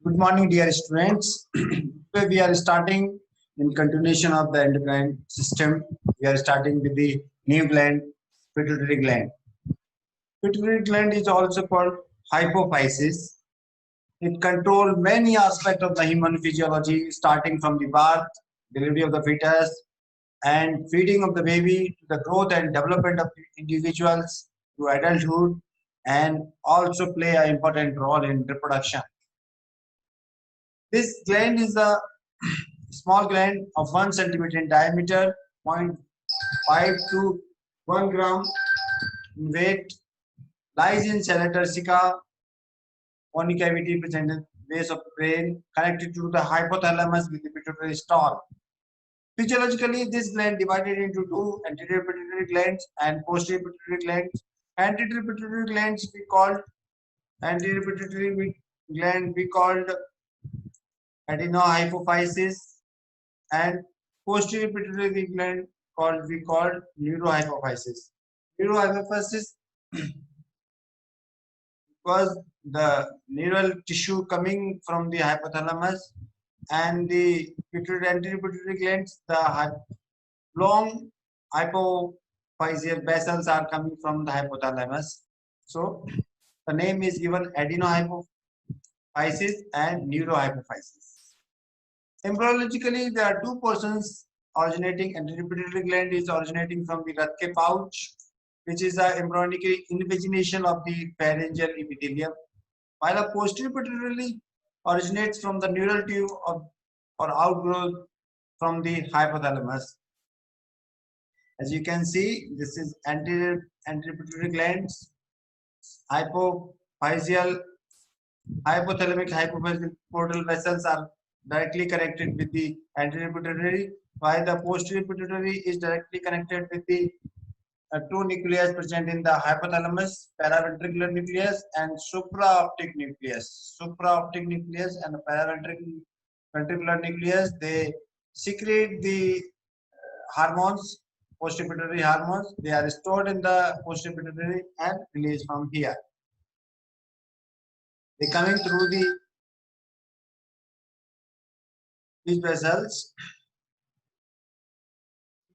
Good morning, dear students. Today we are starting in continuation of the endocrine system. We are starting with the new gland, pituitary gland. Pituitary gland is also called hypophysis. It controls many aspects of the human physiology, starting from the birth, delivery of the fetus, and feeding of the baby, to the growth and development of individuals to adulthood, and also play an important role in reproduction. This gland is a small gland of 1 centimeter in diameter, zero point 0.5 to 1 gram in weight, lies in Salata ursica, concavity present in base of the brain, connected to the hypothalamus with the pituitary stalk. Physiologically, this gland divided into two anterior pituitary glands and posterior pituitary glands. Anterior pituitary glands we called anterior pituitary gland we called adenohypophysis, and posterior pituitary gland we called neurohypophysis. Neurohypophysis was the neural tissue coming from the hypothalamus, and the anterior pituitary glands, the long hypophyseal vessels are coming from the hypothalamus. So the name is given adenohypophysis and neurohypophysis. Embryologically, there are two portions originating. Anterior pituitary gland is originating from the Rathke pouch, which is the embryonic invagination of the pharyngeal epithelium, while a posterior pituitary originates from the neural tube or outgrowth from the hypothalamus. As you can see, this is anterior pituitary glands, hypophyseal, hypothalamic hypophyseal portal vessels are directly connected with the anterior pituitary, while the posterior pituitary is directly connected with the two nuclei present in the hypothalamus, paraventricular nucleus and supraoptic nucleus. Supraoptic nucleus and paraventricular nucleus, they secrete the hormones, posterior pituitary hormones. They are stored in the posterior pituitary and released from here. They coming through these vessels.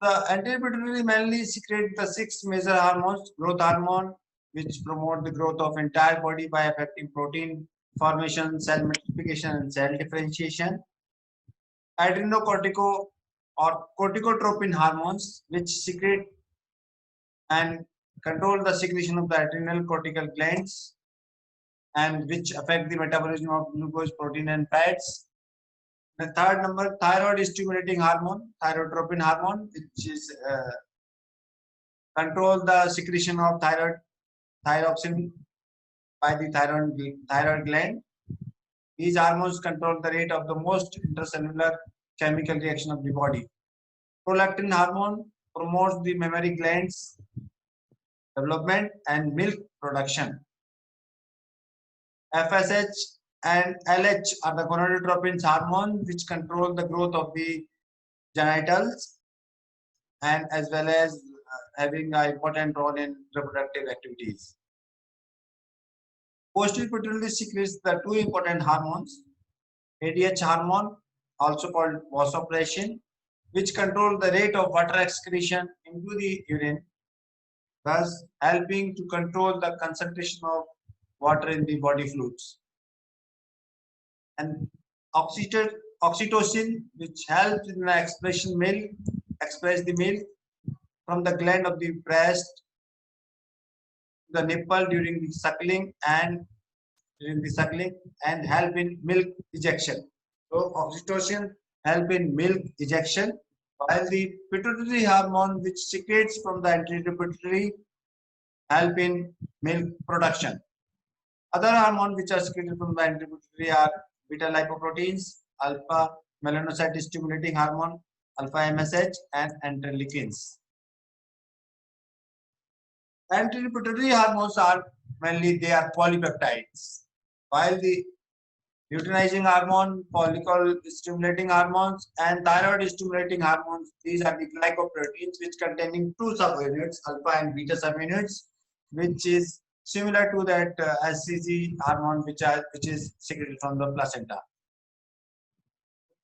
The anterior pituitary mainly secrete the six major hormones: growth hormone, which promote the growth of entire body by affecting protein formation, cell multiplication, and cell differentiation; adrenocortico or corticotropin hormones, which secrete and control the secretion of the adrenal cortical glands and which affect the metabolism of glucose, protein, and fats. The third number, thyroid stimulating hormone, thyrotropin hormone, which is control the secretion of thyroxine by the thyroid gland. These hormones control the rate of the most intercellular chemical reaction of the body. Prolactin hormone promotes the mammary glands development and milk production. FSH and LH are the gonadotropin hormones which control the growth of the genitals and as well as having an important role in reproductive activities. Posterior pituitary secretes the two important hormones, ADH hormone, also called vasopressin, which control the rate of water excretion into the urine, thus helping to control the concentration of water in the body fluids. And oxytocin, which helps in the express the milk from the gland of the breast to the nipple during the suckling and help in milk ejection. So oxytocin help in milk ejection, while the pituitary hormone which secretes from the anterior pituitary help in milk production. Other hormones which are secreted from the anterior pituitary are beta lipoproteins, alpha melanocyte stimulating hormone, alpha MSH, and interleukins. Anterior pituitary hormones are mainly they are polypeptides, while the luteinizing hormone, follicle stimulating hormones, and thyroid stimulating hormones, these are the glycoproteins which containing two subunits, alpha and beta subunits, which is similar to that HCG hormone which is secreted from the placenta.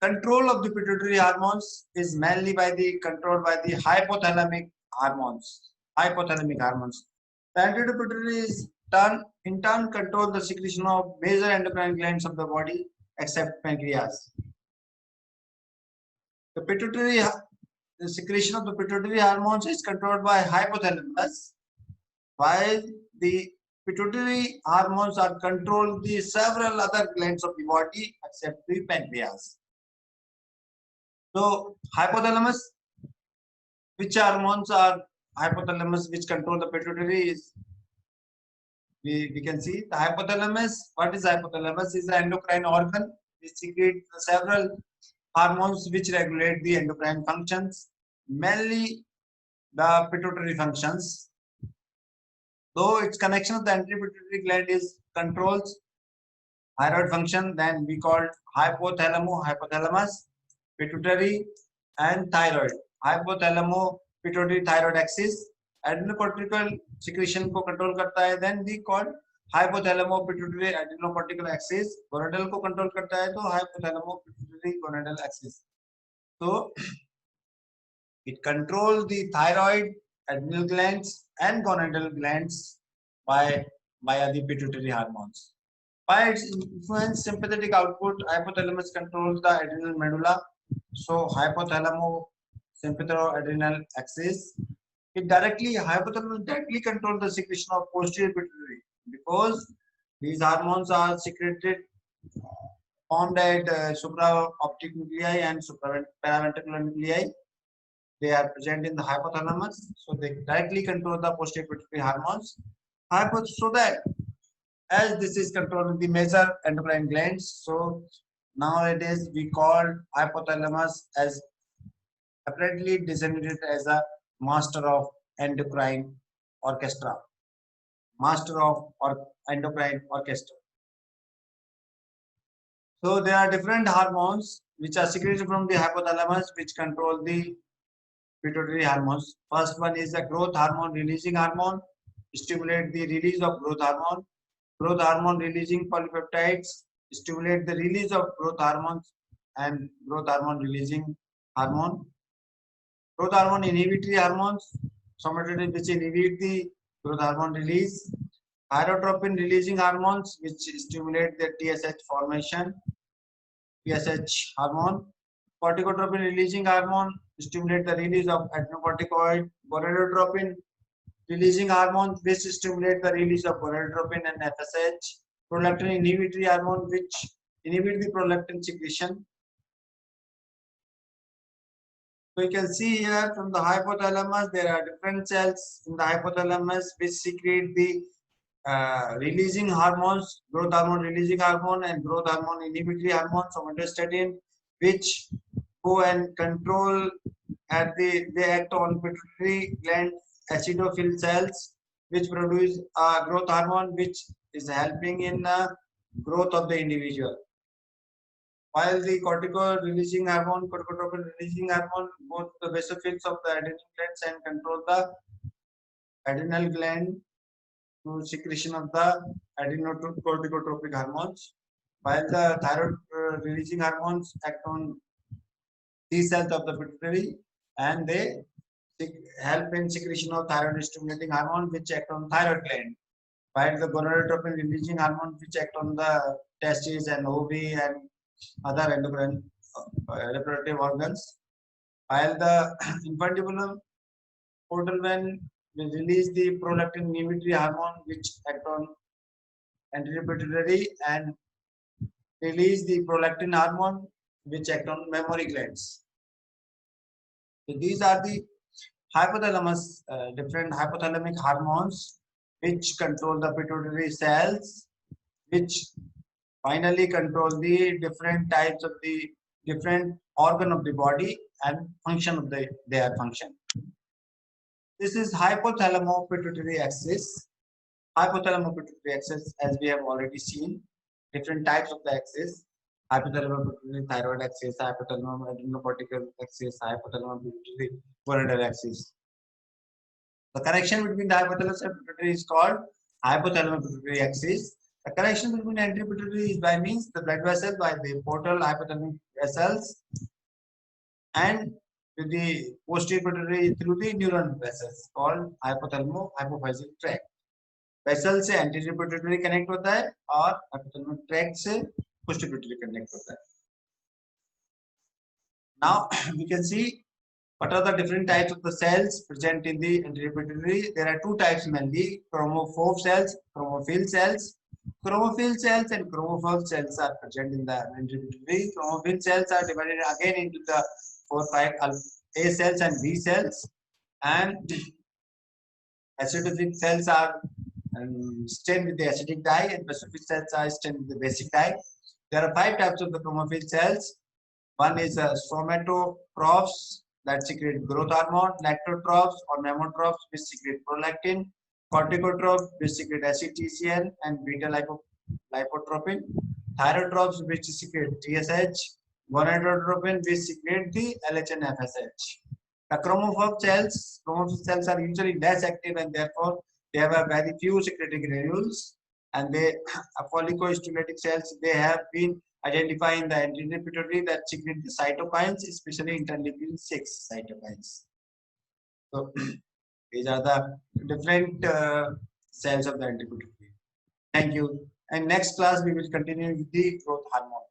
Control of the pituitary hormones is mainly controlled by the hypothalamic hormones. Hypothalamic hormones. The anterior pituitary is in turn control the secretion of major endocrine glands of the body except pancreas. The secretion of the pituitary hormones is controlled by hypothalamus, while the pituitary hormones are controlled the several other glands of the body except the pancreas. So hypothalamus, which hormones are hypothalamus which control the pituitary is we can see the hypothalamus. What is hypothalamus? Is the endocrine organ which secretes several hormones which regulate the endocrine functions, mainly the pituitary functions. Though its connection of the anterior pituitary gland is controls thyroid function, then we called hypothalamus, pituitary and thyroid. Hypothalamo pituitary thyroid axis adrenocortical secretion को control करता है, then we called hypothalamo pituitary adrenocortical axis. Gonadal को control करता है तो hypothalamo pituitary gonadal axis. So it controls the thyroid, adrenal glands and gonadal glands via the pituitary hormones. By its influence, sympathetic output, hypothalamus controls the adrenal medulla. So hypothalamo sympathoadrenal axis. Hypothalamus directly controls the secretion of posterior pituitary because these hormones are secreted formed at supraoptic nuclei and supraventricular nuclei. They are present in the hypothalamus, so they directly control the posterior pituitary hormones. So that as this is controlling the major endocrine glands, so nowadays we call hypothalamus as apparently designated as a master of endocrine orchestra. Master of endocrine orchestra. So there are different hormones which are secreted from the hypothalamus which control the pituitary hormones. First one is the growth hormone releasing hormone, stimulate the release of growth hormone. Growth hormone releasing polypeptides stimulate the release of growth hormones and growth hormone releasing hormone. Growth hormone inhibitory hormones, somatostatin which inhibit the growth hormone release. Thyrotropin releasing hormones which stimulate the TSH formation, TSH hormone. Corticotropin releasing hormone stimulate the release of adrenocorticoid. Gonadotropin releasing hormone which stimulate the release of gonadotropin and FSH. Prolactin inhibitory hormone which inhibit the prolactin secretion. So you can see here from the hypothalamus there are different cells in the hypothalamus which secrete the releasing hormones, growth hormone releasing hormone and growth hormone inhibitory hormone, somatostatin, which go and control they act on pituitary gland acidophil cells which produce growth hormone which is helping in growth of the individual. While the corticotropin releasing hormone, go to the basophils of the adrenal glands and control the adrenal gland through secretion of the adrenocorticotropic hormones, while the thyroid releasing hormones act on T cells of the pituitary and they help in secretion of thyroid stimulating hormone which act on thyroid gland, while the gonadotropin releasing hormone which act on the testes and ovary and other endocrine reproductive organs, while the infundibulum portal vein will release the prolactin inhibitory hormone which act on anterior pituitary and release the prolactin hormone which act on mammary glands. So these are the hypothalamus, different hypothalamic hormones which control the pituitary cells, which finally control the different types of the different organ of the body and function of their function. This is hypothalamo-pituitary axis. Hypothalamo-pituitary axis, as we have already seen, different types of the axis: hypothalamo-pituitary thyroid axis, hypothalamo-adrenocortical axis, hypothalamo-pituitary gonadal axis. The connection between the hypothalamus and pituitary is called hypothalamus pituitary axis. The connection between anterior pituitary is by means the blood vessel by the portal hypothalamic vessels and with the posterior pituitary through the neuron vessels called hypothalamo-hypophyseal tract. Vessel से anterior pituitary connect होता है और hypothalamic tract से posterior pituitary connect होता है. Now we can see what are the different types of the cells present in the anterior pituitary. There are two types mainly: chromophore cells, chromophil cells. Chromophil cells and chromophore cells are present in the anterior pituitary. Chromophil cells are divided again into the 4-5 A cells and B cells, and acidophilic cells are stained with the acidic dye, and basophil cells are stained with the basic dye. There are 5 types of the chromophil cells. One is somatotrophs that secrete growth hormone, lactotrophs or mammotrophs which secrete prolactin, corticotrophs which secrete acetylcholine and beta lipotropin, thyrotrophs which secrete TSH, gonadotropin which secrete the LH and FSH. The chromophore cells are usually less active and therefore they have a very few secreting granules, and they follicular-stimulating cells, they have been identified in the anterior pituitary that secrete the cytokines, especially interleukin 6 cytokines. So these are the different cells of the anterior pituitary. Thank you. And next class we will continue with the growth hormone.